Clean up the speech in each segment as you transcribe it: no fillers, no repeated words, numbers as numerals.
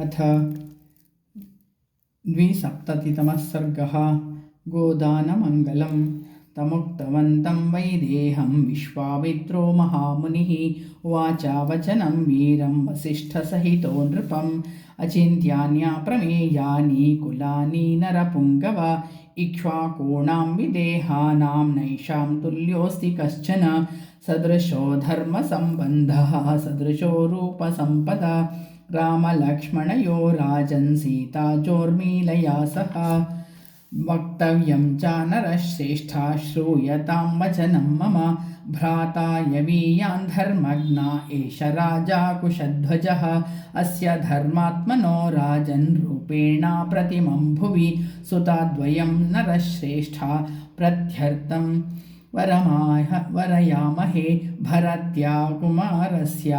अथ 2सप्ततितमः सर्गः। गोदानमङ्गलं तमुक्तवन्तं वैदेहं विश्वामित्रो महामुनिः उवाच वचनं वीरं वसिष्ठसहितो नृपम् अचिन्त्यान्या प्रमेयानि कुलानि नरपुङ्गव इक्ष्वाकूणां विदेहानां नैषां तुल्योऽस्ति कश्चन सदृशो धर्मसम्बन्धः सदृशो रूपसम्पदा रामलक्ष्मणयो राजन् सीता चोर्मिलया सह वक्तव्यं च नरश्रेष्ठा श्रूयतां वचनं मम भ्राता यवीयान् धर्मज्ञा एष राजा कुशध्वजः अस्य धर्मात्मनो राजन् रूपेणा प्रतिमं भुवि सुताद्वयं नरश्रेष्ठा प्रत्यर्थं वरयामहे भरत्या कुमारस्य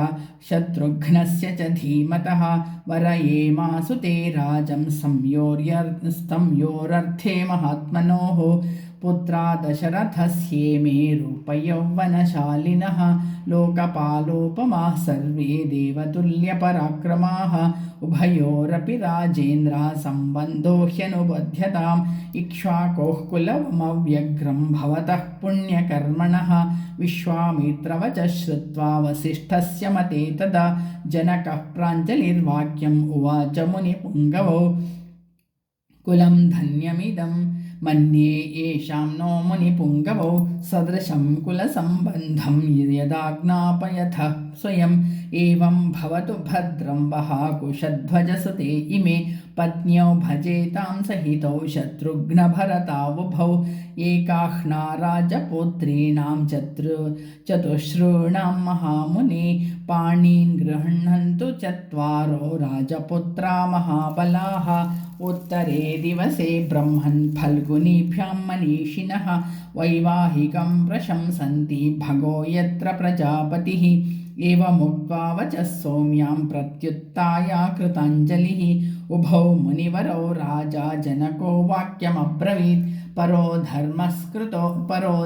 शत्रुघ्नस्य च धीमतः वरयेमासु ते राजं संयोरर्थे महात्मनोः पुत्रा दशरथस्येमे रूपयौवनशालिनः लोकपालोपमाः सर्वे देवतुल्यपराक्रमाः उभयोरपि राजेन्द्र सम्बन्धो ह्यनुबध्यताम् इक्ष्वाकोः कुलमव्यग्रं भवतः पुण्यकर्मणः विश्वामित्रवचः श्रुत्वा वसिष्ठस्य मते तदा जनकः प्राञ्जलिर्वाक्यम् उवाच मुनिपुङ्गवो कुलं धन्यमिदं मन्ये येषां नो मुनिपुङ्गवो सदृशं कुलसम्बन्धं यदाज्ञापयथः स्वयम् एवं भवतु भद्रं वः कुशध्वजसुते इमे पत्न्यौ भजेतां सहितौ शत्रुघ्नभरतावुभौ एकाह्ना राजपुत्रीणां चतुश्रूणां महामुने पाणीन् गृह्णन्तु चत्वारो राजपुत्रा महाबलाः उत्तरे दिवसे ब्रह्मन् फल्गुनीभ्यां मनीषिणः वैवाहिकं प्रशंसन्ति भगो यत्र प्रजापतिः एवमुक्त्वा वचः सौम्यां प्रत्युत्थाय कृताञ्जलिः उभौ मुनिवरौ राजा जनको वाक्यमब्रवीत् परो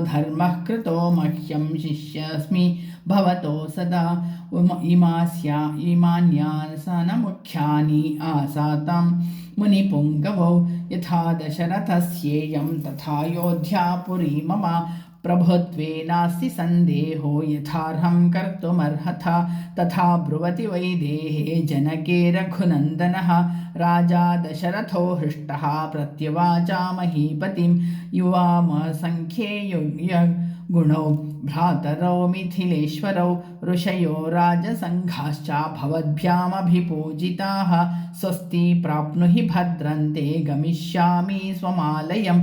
धर्मः कृतो मह्यं शिष्यस्मि भवतो सदा इमान्यासनमुख्यानि आसातां मुनिपुङ्गवौ यथा दशरथस्येयं तथा योध्यापुरी मम प्रभुत्वे नास्ति सन्देहो यथार्हं कर्तुमर्हथा तथा ब्रुवति वैदेहे जनके रघुनन्दनः राजा दशरथो हृष्टः प्रत्युवाचा महीपतिं युवामसङ्ख्ये गुणौ भ्रातरौ मिथिलेश्वरौ ऋषयो राजसङ्घाश्च भवद्भ्यामभिपूजिताः स्वस्ति प्राप्नुहि भद्रन्ते गमिष्यामि स्वमालयं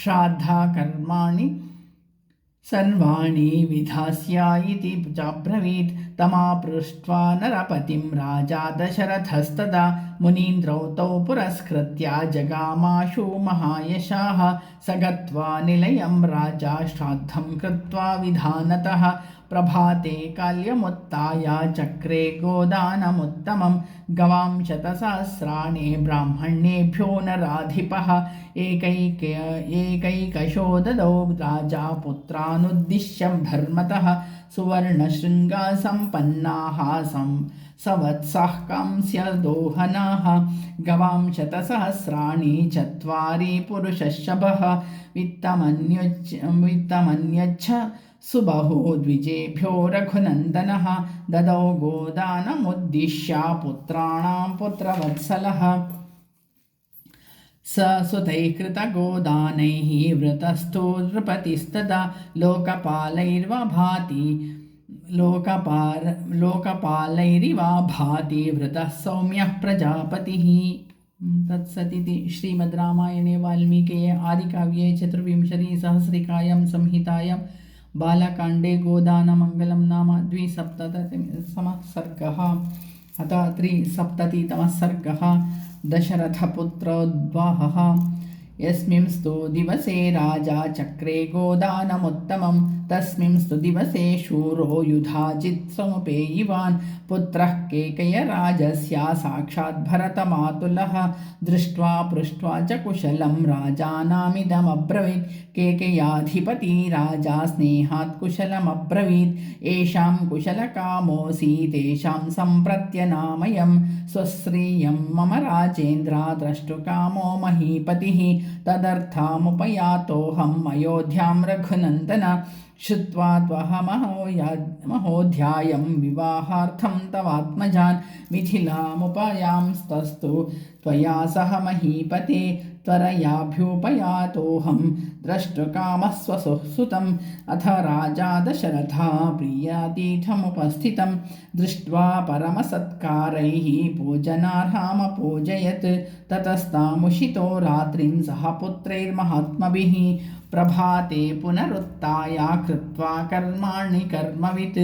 श्राद्धकर्माणि सर्वाणि विधास्या इति चाब्रवीत् तमापृष्ट्वा नरपतिं राजा दशरथस्तदा मुनीन्द्रौ तौ पुरस्कृत्य जगामाशु महायशाः स गत्वा निलयं राजा श्राद्धं कृत्वा विधानतः प्रभाते काल्यमुत्थाय चक्रे गोदानमुत्तमं गवां शतसहस्राणि ब्राह्मणेभ्यो नराधिपः एकैकशो ददौ राजा पुत्रानुद्दिश्य धर्मतः सुवर्णशृङ्गसम्पन्नाः सवत्सः कांस्यदोहनाः गवां शतसहस्राणि चत्वारि पुरुषशभः वित्तमन्यच्छ सुबहु द्विजेभ्यो रघुनन्दनः ददौ गोदानमुद्दिश्य पुत्राणां पुत्रवत्सलः स सुतैः कृतगोदानैः वृतस्थो नृपतिस्तदा लोकपालैरिव भाति वृतः सौम्यः प्रजापतिः। तत्सदिति श्रीमद् रामायणे वाल्मीकिये आदिकाव्ये चतुर्विंशतिसहस्रिकायां संहितायां बालकाण्डे गोदानमङ्गलं नाम 2सप्ततितमः सर्गः। अथ 3सप्ततितमः सर्गः। दशरथपुत्रोद्वाहः यस्मिंस्तु दिवसे राजा चक्रे गोदानमुत्तमं तस्मिंस्तु दिवसे शूरो युधाजित् समुपेयिवान् पुत्रः केकयराजस्य साक्षात् भरतमातुलः दृष्ट्वा पृष्ट्वा च कुशलं राजानामिदमब्रवीत् केकयाधिपति राजा स्नेहात् कुशलमब्रवीत् येषां कुशलकामोऽसि तेषां सम्प्रत्यनामयम् स्वश्रियं मम राजेन्द्र द्रष्टुकामो महीपतिः तदर्थमुपयातोऽहम् अयोध्यां रघुनन्दन श्रुत्वा त्वहमहोध्यायं विवाहार्थं तवात्मजान् मिथिलामुपयांस्तस्तु त्वया सह महीपते त्वरयाभ्युपयातोऽहं द्रष्टुकामः स्वसुतम् अथ राजा दशरथः प्रियातीर्थमुपस्थितं दृष्ट्वा परमसत्कारैः पूजनार्हामपूजयत् ततस्तामुषितो रात्रिं सह पुत्रैर्महात्मभिः प्रभाते पुनरुत्थाय कृत्वा कर्माणि कर्मवित्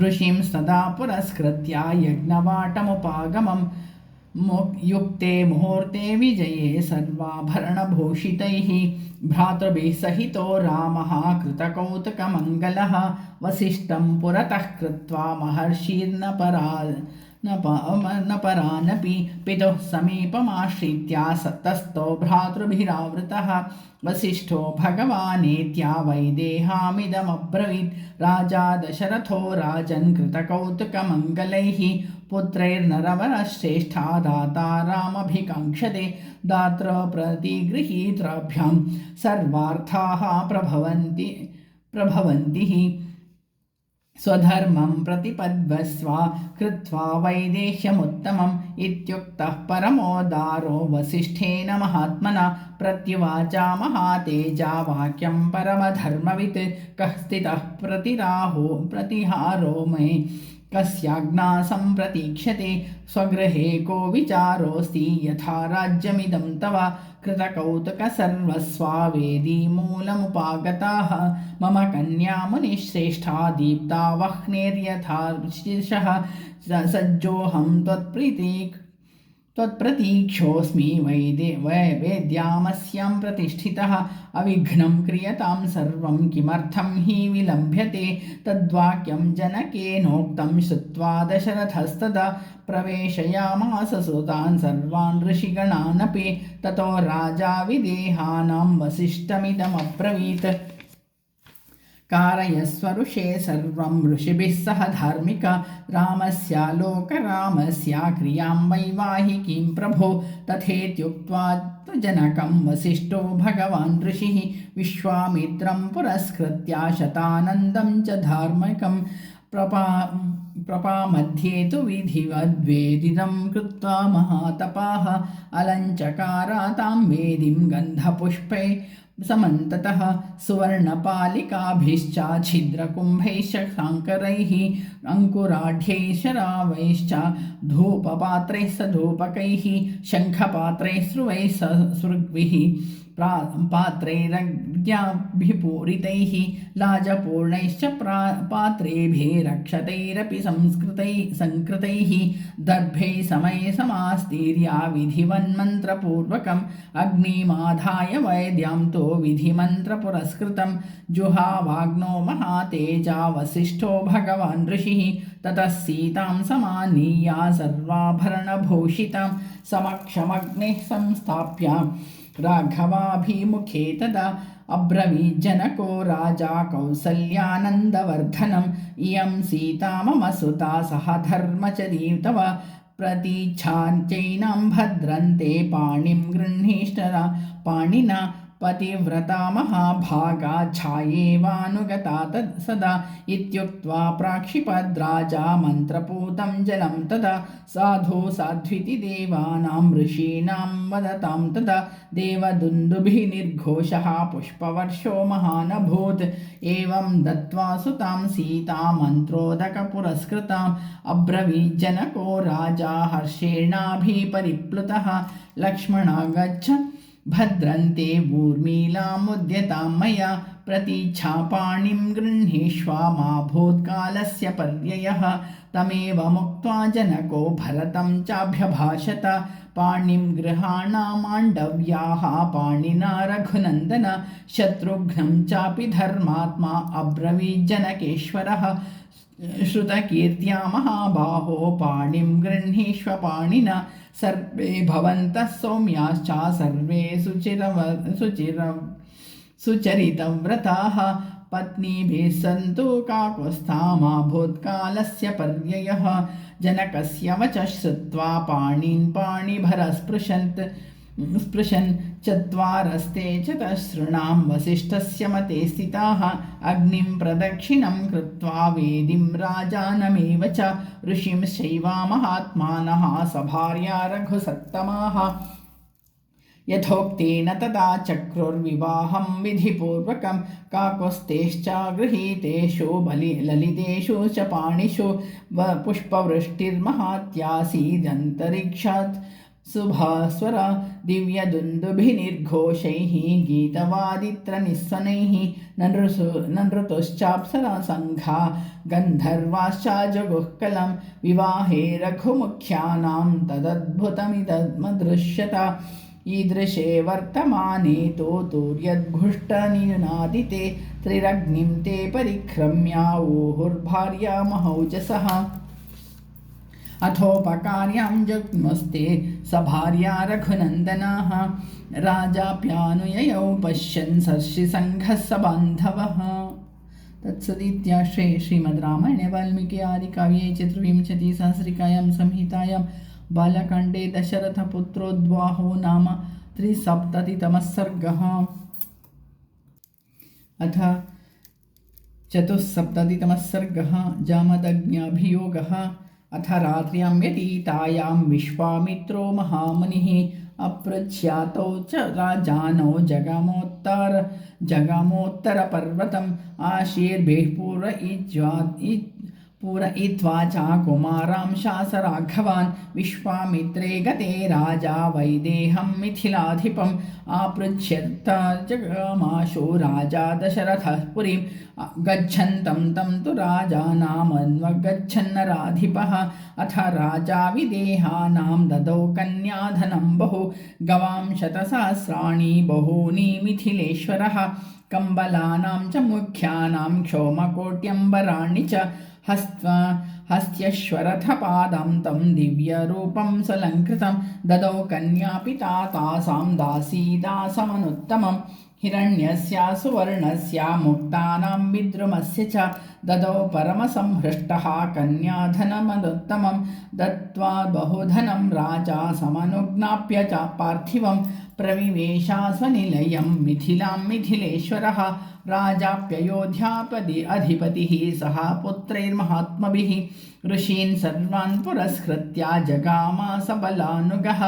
ऋषिं सदा पुरस्कृत्य यज्ञवाटमुपागमम् युक्ते मुहूर्ते विजये सर्वाभरणभूषितैः भ्रातृभिः सहितो रामः कृतकौतुकमङ्गलः वसिष्ठं पुरतः कृत्वा महर्षिर्नपरानपि पितुः समीपमाश्रित्य तस्थो भ्रातृभिरावृतः वसिष्ठो भगवानेत्या वैदेहामिदमब्रवीत् राजा दशरथो राजन् कृतकौतुकमङ्गलैः पुत्रैर्नरवरश्रेष्ठा दाता रामभिकाङ्क्षते दात्र प्रतिगृहीत्राभ्यां सर्वार्थाः प्रभवन्ति स्वधर्मं प्रतिपद्वस्व कृत्वा वैदेह्यमुत्तमम् इत्युक्तः परमोदारो वसिष्ठेन महात्मना प्रत्युवाचा महातेजा वाक्यं परमधर्मवित् कः स्थितः प्रतिहारो मे कस्याज्ञा सम्प्रतीक्षते स्वगृहे को विचारोऽस्ति यथा राज्यमिदं तव कृतकौतुकसर्वस्वावेदी मूलमुपागताः मम कन्या मुनिश्रेष्ठा दीप्ता वह्नेर्यथा सज्जोऽहं त्वत्प्रतीक्षोऽस्मि वेद्यामस्यां प्रतिष्ठितः अविघ्नं क्रियतां सर्वं किमर्थं हि विलम्भ्यते तद्वाक्यं जनकेनोक्तं श्रुत्वा दशरथस्तदा प्रवेशयामास सुतान् सर्वान् ऋषिगणानपि ततो राजा विदेहानां वसिष्ठमिदमब्रवीत् कारयस्व ऋषे सर्वं ऋषिभिः सह धार्मिक रामस्य क्रियां वैवाहिकीं प्रभो तथेत्युक्त्वा जनकं वसिष्ठो भगवान् ऋषिः विश्वामित्रं पुरस्कृत्य शतानन्दं च धार्मिकं प्रपामध्ये तु विधिवद्वेदितं कृत्वा महातपाः अलञ्चकारातां वेदिं गन्धपुष्पै समन्ततः सुवर्णपालिकाभिश्च छिद्रकुम्भैश्च शाङ्करैः अङ्कुराढ्यैः शरावैश्च धूपपात्रैः सधूपकैः शङ्खपात्रैः स्रुवैः सृग्भिः पात्रैरज्ञाभिपूरितैः लाजपूर्णैश्च पात्रेभिः रक्षतैरपि संकृतैः दर्भैः समये समास्तीर्य विधिवन्मन्त्रपूर्वकम् अग्निमाधाय वैद्यां तो विधिमन्त्रपुरस्कृतं जुहावाग्नो महातेजा वसिष्ठो भगवान् ऋषिः ततः सीतां समानीय सर्वाभरणभूषितां समक्षमग्निः संस्थाप्य राघवाभिमुखे तदा अब्रवीज्जनको राजा कौसल्यानन्दवर्धनम् इयं सीता मम सुता सह धर्मचरी तव प्रतीच्छाचैनां भद्रन्ते पाणिं गृह्णीष्टरा पाणिना पतिव्रता महाभागा छायेवानुगता सदा इत्युक्त्वा प्राक्षिपद्राजा मन्त्रपूतं जलं तदा साधु साध्विति देवानां ऋषीणां वदतां तदा देवदुन्दुभिः निर्घोषः पुष्पवर्षो महानभूत् एवं दत्त्वा सुतां सीता मन्त्रोदकपुरस्कृताम् अब्रवीज्जनको राजा हर्षेणाभिपरिप्लुतः लक्ष्मणा गच्छ भद्रन्ते ऊर्मिलामुद्यतां मया प्रतीच्छापाणिं गृह्णीष्व मा भूत्कालस्य पर्ययः तमेव मुक्त्वा जनको भरतं चाभ्यभाषत पाणिं गृहाणा माण्डव्याः पाणिना रघुनन्दन शत्रुघ्नं चापि धर्मात्मा अब्रवीज्जनकेश्वरः श्रुतकीर्त्या महाबाहो पाणिं गृह्णीष्व पाणिना सर्वे भवन्तः सौम्याश्च सर्वे सुचरितव्रताः पत्नीभिः सन्तु काकुत्स्थामा भूत्कालस्य पर्ययः जनकस्य वचः श्रुत्वा पाणिन् पाणिभरः स्पृशन् चत्वारस्ते चतसृणां वसिष्ठस्य मते स्थिताः अग्निं प्रदक्षिणं कृत्वा वेदिं राजानमेव च ऋषिंश्चैव महात्मानः सभार्या रघुसत्तमाः यथोक्तेन तदा चक्रुर्विवाहं विधिपूर्वकं काकुत्स्थेश्च गृहीतेषु ललितेषु च पाणिषु पुष्पवृष्टिर्महात्यासीदन्तरिक्षात् शुभास्वर दिव्यदुन्दुभिर्घोषैः गीतवादित्रनिस्वनैः ननृतुश्चाप्सरासङ्घा गन्धर्वाश्च जगुःकलं विवाहे रघुमुख्यानां तदद्भुतमिदमदृश्यत ईदृशे वर्तमाने तूर्यद्घुष्टनियुनादिते त्रिरग्निं ते परिक्रम्या ऊहुर्भार्या महौजसः अथोपकार्यां जग्मस्ते सभार्या रघुनन्दनाः राजाप्यानुययौ पश्यन् सर्षिसङ्घः सबान्धवः तत्सदित्या श्रीमद् रामायणे वाल्मीकि आदिकाव्ये चतुर्विंशतिसहस्रिकायां संहितायां बालकाण्डे दशरथपुत्रोद्वाहो नाम 370तमः सर्गः। अथ 470तमः सर्गः जामदग्न्याभियोगः। अथ रात्र्यां व्यतीतायां विश्वामित्रो महामुनिः अपृच्छ्यातौ च राजानौ जगामोत्तरपर्वतम् आशीर्भिः पूरयित्वा च कुमारां शासराघवान् विश्वामित्रे गते राजा वैदेहं मिथिलाधिपम् आपृच्छ्यत जगामाशो राजा दशरथः पुरीं गच्छन्तं तं तु राजानामन्वगच्छन्नराधिपः अथ राजा विदेहानां ददौ कन्याधनं बहु गवां शतसहस्राणि बहूनि मिथिलेश्वरः कम्बलानां च मुख्यानां क्षौमकोट्यम्बराणि च हस्त्यश्वरथपादं तं दिव्यरूपं सलङ्कृतं ददौ कन्यापिता तासां दासीदासमनुत्तमं हिरण्यस्य सुवर्णस्य मुक्तानां विद्रुमस्य च ददौ परमसंहृष्टः कन्याधनमनुत्तमं दत्त्वा बहुधनं राजा समनुज्ञाप्य च पार्थिवं प्रविवेशा स्वनिलयं मिथिलां मिथिलेश्वरः राजाप्ययोध्यापदि अधिपतिः सह पुत्रैर्महात्मभिः ऋषीन् सर्वान् पुरस्कृत्य जगामास बलानुगः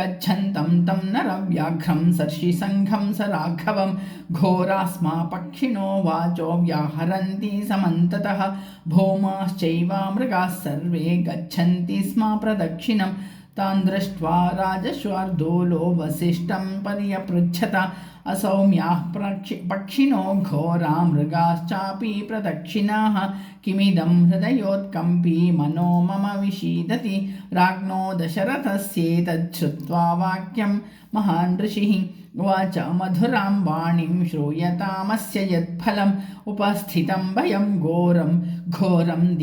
गच्छन्तं तं नरव्याघ्रं सर्षिसङ्घं स राघवं घोरास्मा पक्षिणो वाचो व्याहरन्ति समन्ततः भौमाश्चैव मृगाः सर्वे गच्छन्ति स्म प्रदक्षिणं तान् दृष्ट्वा राजशार्दूलो वसिष्ठं पर्यपृच्छत असौम्याः पक्षिणो घोरा मृगाश्चापि प्रदक्षिणाः किमिदं हृदयोत्कम्पी मनो मम विषीदति राज्ञो दशरथस्येतच्छ्रुत्वा वाक्यं महान् ऋषिः उवाच मधुरां वाणीं श्रूयतामस्य यत्फलम् उपस्थितं भयं घोरं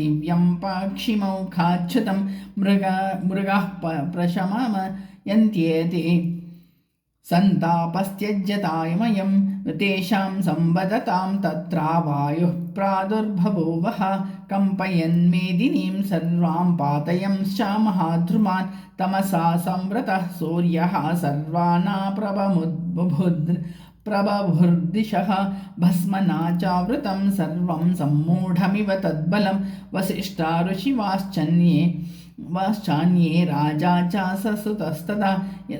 दिव्यं पक्षिमौखाच्छ्रुतं मृगाः प्रशमयन्त्येते सन्तापस्त्यज्यतामयं तेषां संवदतां तत्र वायुः प्रादुर्बभूवः कम्पयन् मेदिनीं सर्वां पातयंश्च महाद्रुमान् तमसा संवृतः सूर्यः सर्वानाप्रबभुर्दिशः भस्मना चावृतं सर्वं सम्मूढमिव तद्बलं वसिष्ठा ऋषिवाश्चान्ये राजा च ससुतस्तदा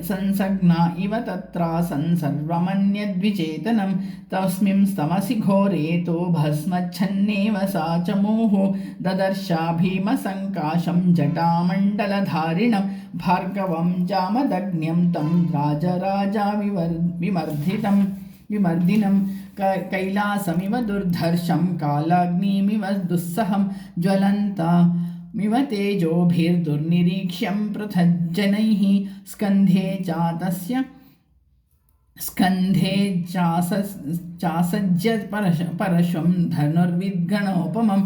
संसग्ना इव तत्रासन् सर्वमन्यद्विचेतनं तस्मिंस्तमसि घोरे तु भस्मच्छन्नेव सा च मुहुः ददर्शा भीमसङ्काशं जटामण्डलधारिणं भार्गवं जामदग्न्यं तं राजराजा विमर्धितं विमर्दिनं कैलासमिव दुर्धर्षं कालाग्निमिव दुस्सहं ज्वलन्तमिव तेजोभिर्दुर्निरीक्ष्यं पृथज्जनैः स्कन्धे चासज्य परशं धनुर्विद्गणोपमं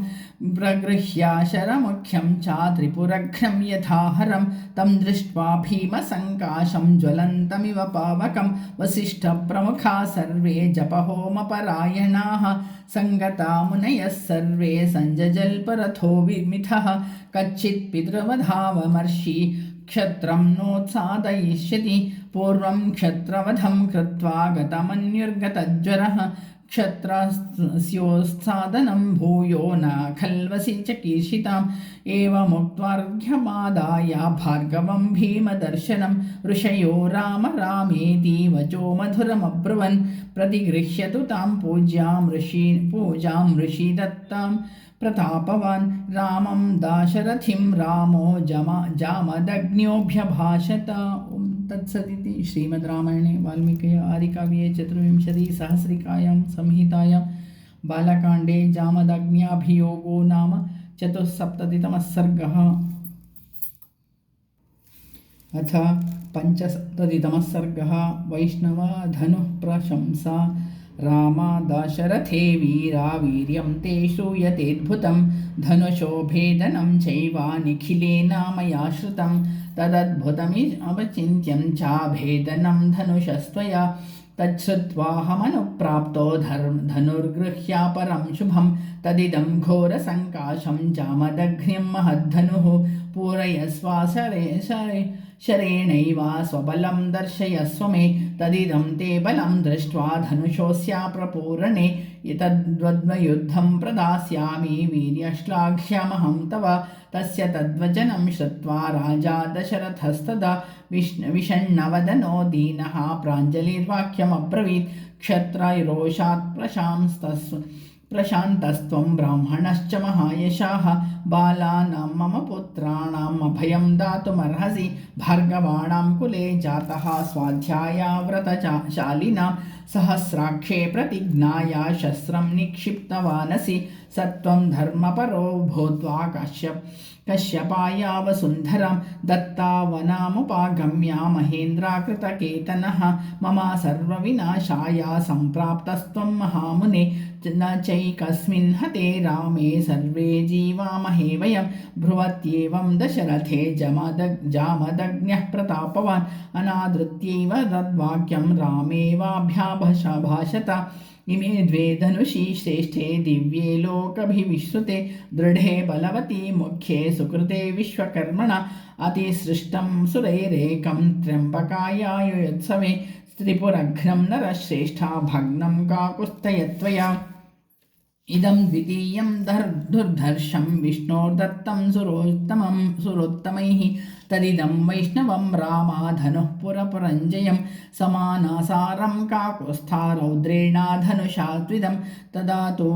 प्रगृह्याशरमुख्यं चात्रिपुरघ्नं यथाहरं तं दृष्ट्वा भीमसङ्काशं ज्वलन्तमिव पावकं वसिष्ठप्रमुखा सर्वे जपहोमपरायणाः सङ्गता मुनयः सर्वे सञ्जजल्परथो विमिथः कच्चित् पितृवधावमर्षि क्षत्रं नोत्सादयिष्यति पूर्वं क्षत्रवधं कृत्वा गतमन्युर्गतज्वरः क्षत्रस्योत्सादनं भूयो न खल्वसि चिकीर्षिताम् एवमुक्त्वार्घ्यमादाय भार्गवं भीमदर्शनं ऋषयो राम रामेति वचो मधुरमब्रुवन् प्रतिगृह्यतु तां पूजां ऋषि दत्तां प्रतापवान् रामं दाशरथिं रामो जामदग्न्योऽभ्यभाषत। ओम तत्सदिति श्रीमद् रामायणे वाल्मीकि आदिकाव्ये चतुर्विंशतिसहस्रिकायां संहितायां बालकाण्डे जामदग्न्याभियोगो नाम चतुस्सप्ततितमः सर्गः। अथ पंचसप्ततितमः सर्गः। वैष्णवधनुः प्रशंसा। रामा दाशरथे वीरा वीर्यं ते श्रूयतेऽद्भुतं धनुषो भेदनं चैवा निखिलेन मया श्रुतं तदद्भुतमवचिन्त्यं चाभेदनं धनुषस्त्वया तच्छ्रुत्वाहमनुप्राप्तो धनुर्गृह्यापरं शुभं तदिदं घोरसङ्काशं जामदग्निं महद्धनुः पूरयस्वाशरेणैव स्वबलं दर्शयस्व मे तदिदं ते बलं दृष्ट्वा धनुषोऽस्याप्रपूरणे तद्वद्युद्धं प्रदास्यामि वीर्यश्लाघ्यमहं तव तस्य तद्वचनं श्रुत्वा राजा दशरथस्तदा विषण्णवदनो दीनः प्राञ्जलिर्वाक्यमब्रवीत् क्षत्ररोषात् प्रशान्तस्त्वं ब्राह्मणश्च महायशाः बालानां मम पुत्राणाम् अभयं दातुमर्हसि भार्गवाणां कुले जातः स्वाध्यायाव्रतशालिनां सहस्राक्षे प्रतिज्ञाया शस्त्रं निक्षिप्तवानसि सत्वं धर्मपरो भूत्वा कश्यपाया वसुन्धरां दत्तावनामुपागम्य महेन्द्राकृतकेतनः मम सर्वविनाशाय सम्प्राप्तस्त्वं महामुने न चैकस्मिन् हते रामे सर्वे जीवामहे वयं ब्रुवत्येवं दशरथे जामदग्न्यः प्रतापवान् अनादृत्यैव तद्वाक्यं रामेवाभ्याभाषत इमे द्वे धनुषी श्रेष्ठे दिव्ये लोकभिविश्रुते दृढे बलवती मुख्ये सुकृते विश्वकर्मणा अतिसृष्टं सुरैरेकं त्र्यम्बकायायुत्सवे त्रिपुरघ्नं नरश्रेष्ठा भग्नं काकुत्स्थयत्वया इदं द्वितीयं दुर्धर्षं विष्णोर्दत्तं सुरोत्तमैः तदिदं वैष्णवं रामाधनुः पुरपुरञ्जयं समानासारं काकुत्स्था रौद्रेणा धनुषा त्विदं तदा तु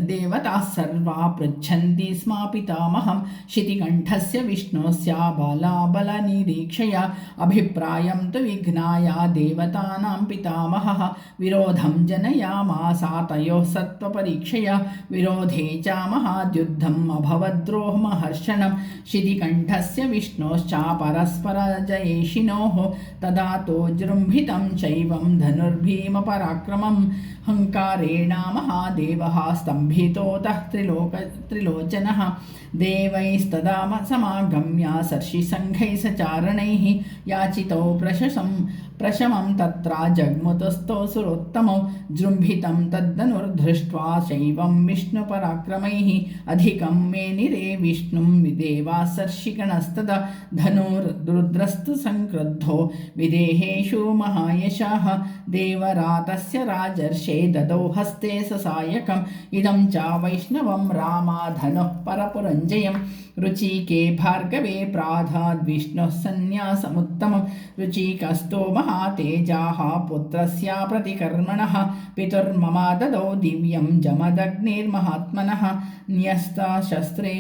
देवताः सर्वा पृच्छन्ति स्म पितामहं शितिकण्ठस्य विष्णोस्य बालाबलनिरीक्षया अभिप्रायं तु विघ्नाया देवतानां पितामहः विरोधं जनयामासा तयोः सत्त्वपरीक्षया विरोधे च महाद्युद्धम् अभवद्रोहमहर्षणं शितिकण्ठस्य विष्णोश्च परस्परजयेशिनोः तदा तो जृम्भितं चैवं धनुर्भीमपराक्रमं हङ्कारेण महादेवः स्तम्भितोतः त्रिलोचनः देवैस्तदा समागम्य सर्षिसङ्घैः सचारणैः याचितो प्रशमं तत्र जग्मुतस्थो सुरोत्तमो जृम्भितं तद्धनुर्दृष्ट्वा शैवं विष्णुपराक्रमैः अधिकं मेनिरे विष्णुं देवाः सर्षिगणस्तदा धनुर्रुद्रस्तु संक्रुद्धो विदेहेषु महायशाः देवरातस्य राजर्षे ददौ हस्ते ससायकम् इदं च वैष्णवं रामाधनुः परपुरञ्जयं रुचिके भार्गवे प्राधाद्विष्णुः सन्न्यासमुत्तमं रुचिकस्तो महातेजाः पुत्रस्य प्रतिकर्मणः पितुर्मम ददौ दिव्यं जमदग्निर्महात्मनः न्यस्तशस्त्रे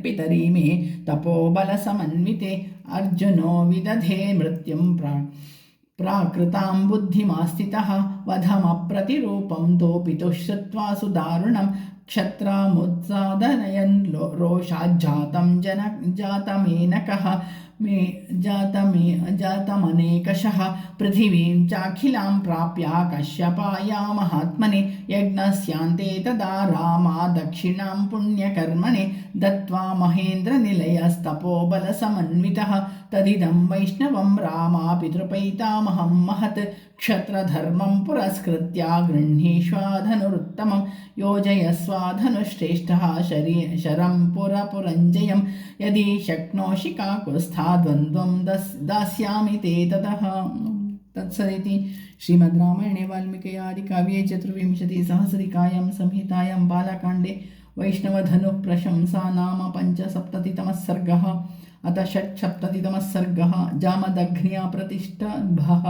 पितरि मे तपोबलसमन्विते अर्जुनो विदधे मृत्युं प्राकृतां बुद्धिमास्थितः वधमप्रतिरूपं तोपितुः श्रुत्वा सुदारुणं क्षत्रामुत्सादनयन् रोषाज्जातं जातमेनकः जातमनेकशः पृथिवीं चाखिलां प्राप्य कश्यपाया महात्मने यज्ञस्यान्ते तदा रामा दक्षिणां पुण्यकर्मणे दत्त्वा महेन्द्रनिलयस्तपोबलसमन्वितः तदिदं वैष्णवं रामा पितृपैतामहं महत् क्षत्रधर्मं पुरस्कृत्य गृह्णीष्वाधनुरुत्तमं योजयस्वाधनुश्रेष्ठः शरं पुरपुरञ्जयं यदि शक्नोषि काकुत्स्था द्वन्द्वं दास्यामि ते ततः। तत्सदिति श्रीमद् रामायणे वाल्मीकि आदिकाव्ये चतुर्विंशतिसहस्रिकायां संहितायां बालकाण्डे वैष्णवधनुः प्रशंसा नाम पञ्चसप्ततितमः सर्गः। अथ षट्सप्ततितमः सर्गः। जामदग्न्या प्रतिष्ठभः।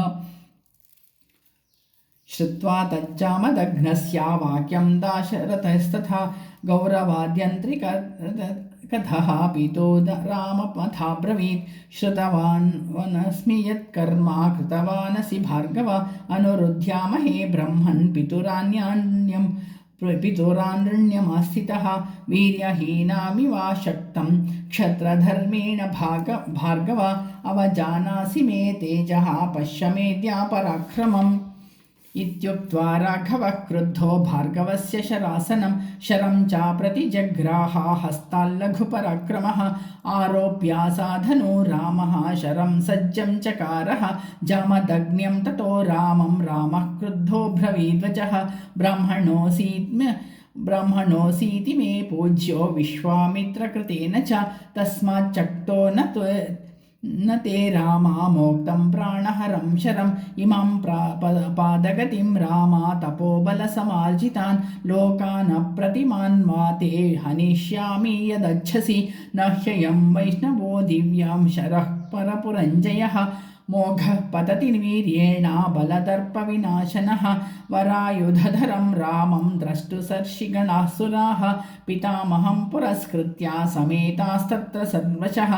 श्रुत्वा तच्चामदघ्नस्य वाक्यं दाशरथस्तथा गौरवाद्यन्त्रिकथः पीतो रामपथाब्रवीत् श्रुतवानस्मि यत्कर्मा कृतवानसि भार्गव अनुरुध्यामहे ब्रह्मन् पितुरान्यमास्थितः वीर्यहीनामिवाशक्तं क्षत्रधर्मेण भार्गव अवजानासि मे तेजः पश्य मेद्यापराक्रमम् इत्युक्त्वा राघवः क्रुद्धो भार्गवस्य शरासनं शरं चाप्रतिजग्राह हस्ताल्लघुपराक्रमः आरोप्यासाधनो रामः शरं सज्जं चकारः जामदग्न्यं ततो रामं रामः क्रुद्धो ब्रवीद्वचः ब्राह्मणोऽसीति मे पूज्यो विश्वामित्रकृतेन च तस्माच्चक्तो न ते रामा मोक्तं प्राणहरं शरम् इमां पादगतिं रामा तपोबलसमार्जितान् लोकान् अप्रतिमान् वा ते हनिष्यामि यदच्छसि न ह्ययं वैष्णवो दिव्यां शरः परपुरञ्जयः मोघः पतति वीर्येण बलदर्पविनाशनः वरायुधधरं रामं द्रष्टुसर्षिगणाः सुराः पितामहं पुरस्कृत्य समेतास्तत्र सर्वशः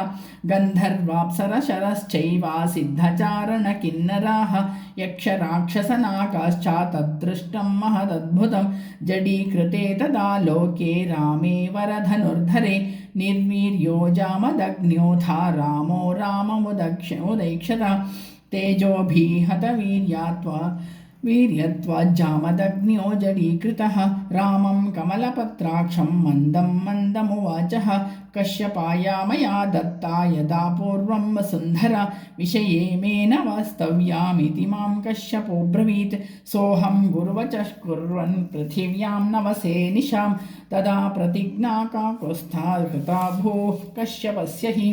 गन्धर्वाप्सरशरश्चैव सिद्धचारणकिन्नराः यक्षराक्षसनागाश्च तद्दृष्टं महदद्भुतं जडीकृते तदा लोके रामे वरधनुर्धरे निर्वीर्यो जामदग्न्योथा रामो राममुदैक्षत तेजोभिहतवीर्यत्वाज्जामदग्न्यो जडीकृतः रामं कमलपत्राक्षं मन्दमुवाचः कश्यपाया मया दत्ता यदा पूर्वं वसुन्धरा विषये मे न वास्तव्यामिति मां कश्यपो ब्रवीत् सोऽहं गुरुवचः कुर्वन् पृथिव्यां नवसे निशां तदा प्रतिज्ञा काकुत्स्था कृता भूः कश्यपस्य हि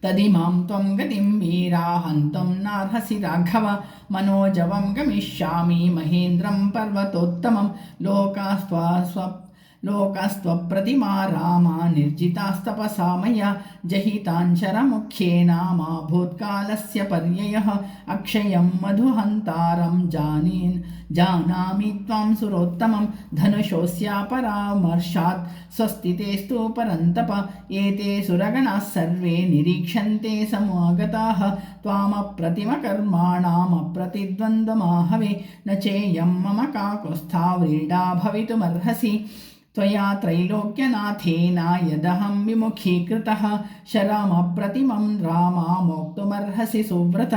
तदिमां त्वं गतिं वीरा हन्तुं नार्हसि राघव मनोजवं गमिष्यामि महेन्द्रं पर्वतोत्तमं लोकास्त्वप्रतिमा रामा निर्जितास्तपसा मया जहिताञ्चरमुख्येन मा भूत्कालस्य पर्ययः अक्षयं मधुहन्तारं जानामि त्वां सुरोत्तमं धनुषोऽस्यापरामर्शात् स्वस्तितेस्तु परन्तप एते सुरगणाः सर्वे निरीक्षन्ते समागताः त्वामप्रतिमकर्माणामप्रतिद्वन्द्वमाहवे न चेयं मम काकुत्स्था व्रीडा भवितुमर्हसि त्वया त्रैलोक्यनाथेन यदहं विमुखीकृतः शरमप्रतिमं रामा मोक्तुमर्हसि सुव्रत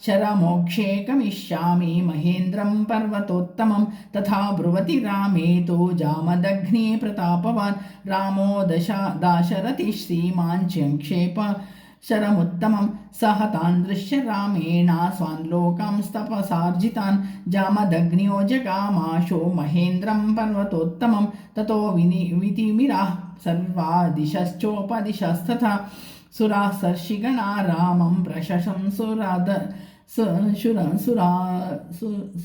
शरमोक्षे गमिष्यामि महेन्द्रं पर्वतोत्तमं तथा ब्रुवति रामे तु जामदग्ने प्रतापवान् रामो दाशरथि श्रीमान् चङ्क्षेप शरमुत्तमं सह तान् दृश्य रामेण स्वान् लोकांस्तपसार्जितान् जामदग्न्यो जगामाशो महेन्द्रं पर्वतोत्तमं ततो वितिमिराः सर्वा दिशश्चोपदिशस्तथा सुराः सर्षिगणा रामं प्रशशं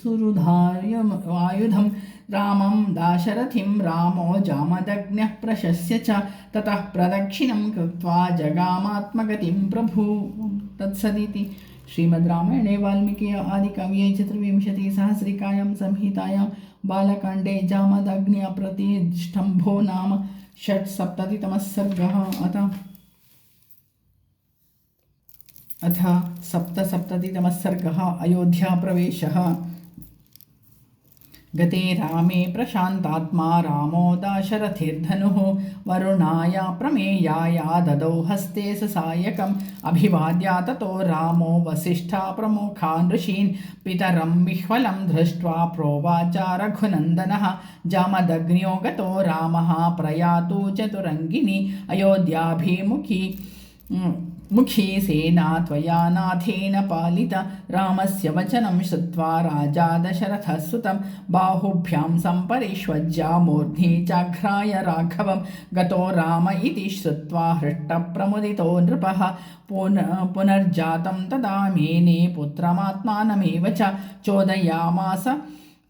सुरुधायुधं रामं दाशरथिं रामो जामदग्न्यः प्रशस्य च ततः प्रदक्षिणं कृत्वा जगामात्मगतिं प्रभु। तत्सदिति श्रीमद् रामायणे वाल्मीकि आदिकाव्ये चतुर्विंशतिसहस्रिकायां संहितायां बालकाण्डे जामदग्न्या प्रतिष्ठम्भो नाम षट्सप्ततितमः सर्गः। अथ सप्तसप्ततितमः सर्गः। अयोध्याप्रवेशः। गते रामे प्रशान्तात्मा रामो दाशरथिर्धनुः वरुणाय प्रमेयाय ददौ हस्ते ससायकम् अभिवाद्या ततो रामो वसिष्ठा प्रमुखान् ऋषीन् पितरं विह्वलं दृष्ट्वा प्रोवाच रघुनन्दनः जामदग्न्यो गतो रामः प्रयातु चतुरङ्गिनी अयोध्याभिमुखी मुखी सेना त्वया नाथेन पालिता रामस्य वचनं श्रुत्वा राजा दशरथः सुतं बाहुभ्यां सम्परिष्वज्य मूर्ध्नि चाघ्राय राघवं गतो राम इति श्रुत्वा हृष्टप्रमुदितो नृपः पुनर्जातं तदा मेने पुत्रमात्मानमेव च चोदयामास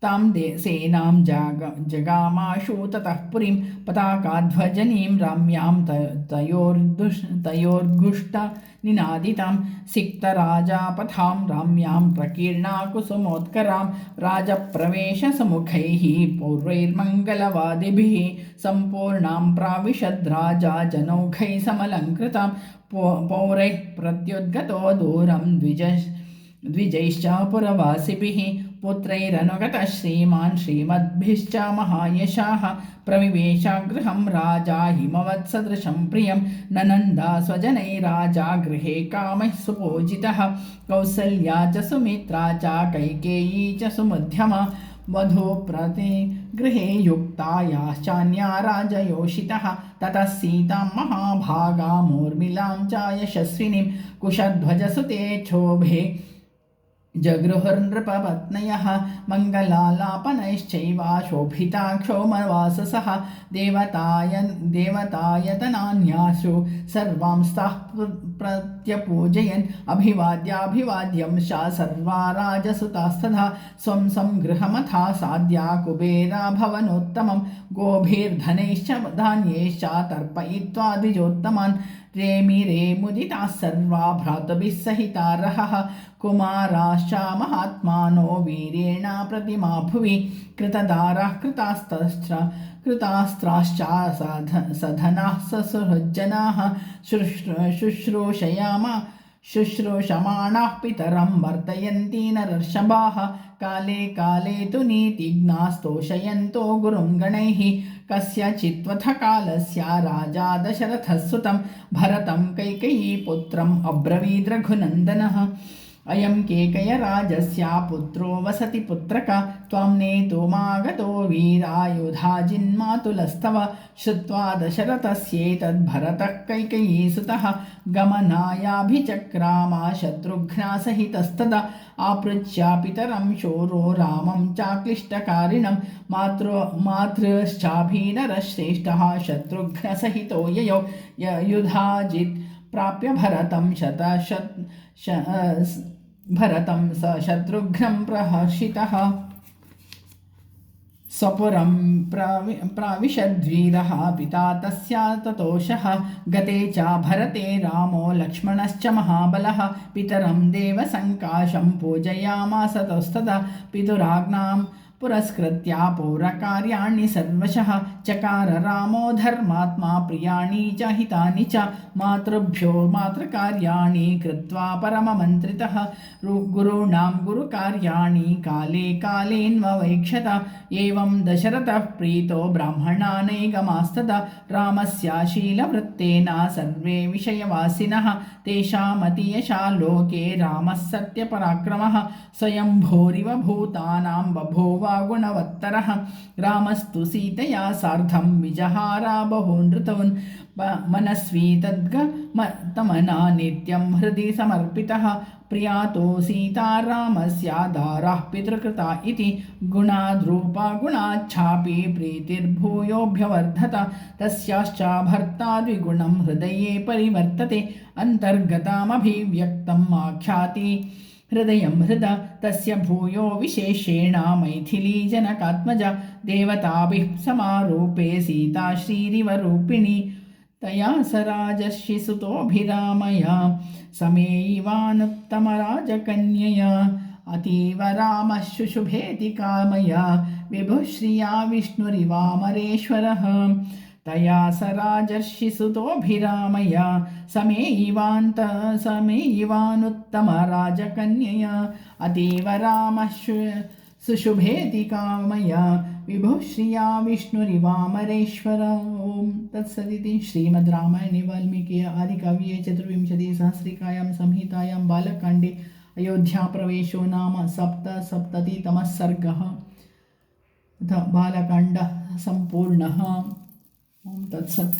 तां सेनां जगामाशु ततः पुरीं पताकाध्वजनीं रम्यां तयोर्गुष्टनिनादितां सिक्तराजापथां रम्यां प्रकीर्णाकुसुमोत्करां राजप्रवेशसमुखैः पूर्वैर्मङ्गलवादिभिः सम्पूर्णां प्राविशद्राजा जनौघैः समलङ्कृतां पौरैः प्रत्युद्गतो दूरं द्विजैश्च पुरवासिभिः पुत्रैरनुगतः श्रीमान् श्रीमद्भिश्च महायशाः प्रविवेशागृहं राजा हिमवत्सदृशं प्रियं ननन्दा स्वजनैराजा गृहे कामैः सुपूजितः कौसल्या च सुमित्रा च कैकेयी च सुमध्यमा वधूप्रति गृहे युक्तायाश्चान्या राजयोषितः ततः सीतां महाभागामूर्मिलां च यशस्विनीं कुशध्वजसुते क्षोभे जगृहुर्नृपपत्नयः मङ्गलालापनैश्चैव शोभिताक्षोमवाससः देवतायतनान्यासु सर्वांस्ताः प्रत्यपूजयन् अभिवाद्याभिवाद्यं च सर्वा राजसुतास्तथा स्वं संगृहमथा साद्या कुबेरा भवनोत्तमं गोभिर्धनैश्च धान्यैश्च तर्पयित्वा द्विजोत्तमान् रेमिरे मुदिताः सर्वा भ्रातुभिः सहिता रहः कुमाराश्च महात्मानो वीरेण प्रतिमा भुवि कृतदाराः कृतास्त्राश्च सधनाः ससुहृज्जनाः शुश्रूषमाणाः पितरं वर्तयन्ति नरर्षभाः काले काले तु नीतिज्ञास्तोषयन्तो गुरुं गणैः कस्यचित्वथ कालस्य राजा दशरथः सुतं भरतं कैकेयीपुत्रम् अब्रवीद् रघुनन्दनः अयं केकयराजस्य पुत्रो वसति पुत्रक त्वां नेतुमागतो वीरायुधाजिन्मातुलस्तव श्रुत्वा दशरथस्येतद्भरतः कैकेयीसुतः गमनायाभिचक्राम शत्रुघ्नासहितस्तदा आपृच्छ्य पितरं शूरो रामं चाक्लिष्टकारिणं मातृश्चाभिनरश्रेष्ठः शत्रुघ्नसहितो ययौ युधाजित् प्राप्य भरतं स शत्रुघ्नं प्रहर्षितः स्वपुरं प्राविशद्वीरः पिता तस्य ततोषः गते च भरते रामो लक्ष्मणश्च महाबलः पितरं देवसङ्काशं पूजयामास तस्तदा पितुराज्ञां पुरस्कृत्य पौरकार्याणि सर्वशः चकार रामो धर्मात्मा प्रियाणि च हितानि च मातृभ्यो मातृकार्याणि कृत्वा परममन्त्रितः गुरूणां गुरुकार्याणि काले कालेन्ववैक्षत एवं दशरथः प्रीतो ब्राह्मणानैगमास्तदा रामस्य शीलवृत्तेन सर्वे विषयवासिनः तेषामतियशा लोके रामः सत्यपराक्रमः स्वयंभूरिव भूतानां बभूव गुणवत्तरः रामस्तु सीतया सार्धं विजहारा बहून् ऋतून् मनस्वी तद्गमना नित्यं हृदि समर्पितः प्रियातो सीता रामस्य दाराः पितृकृता इति गुणाद्रूपा गुणाच्छापि प्रीतिर्भूयोऽभ्यवर्धत तस्याश्च भर्ता द्विगुणं हृदये परिवर्तते अन्तर्गतामभिव्यक्तम् आख्याति हृदयं हृदा तस्य भूयो विशेषेण मैथिली जनकात्मजा देवताभिः समारूपे सीता श्रीरिव रूपिणी तया स राजर्षिसुतोऽभिरामया समेयिवानुत्तमराजकन्यया अतीव रामः शुशुभेति कामया विभुश्रिया विष्णुरिवामरेश्वरः तया स राजर्षिसुतोऽभिरामया समेयिवानुत्तमराजकन्यया अतीव रामः सुशुभेति कामया विभुः श्रिया विष्णुरिवामरेश्वर। ॐ तत्सदिति श्रीमद् रामायणे वाल्मीकि आदिकाव्ये चतुर्विंशतिसहस्रिकायां संहितायां बालकाण्डे अयोध्याप्रवेशो नाम सप्तसप्ततितमः सर्गः। बालकाण्डः सम्पूर्णः। ॐ तत्सत्।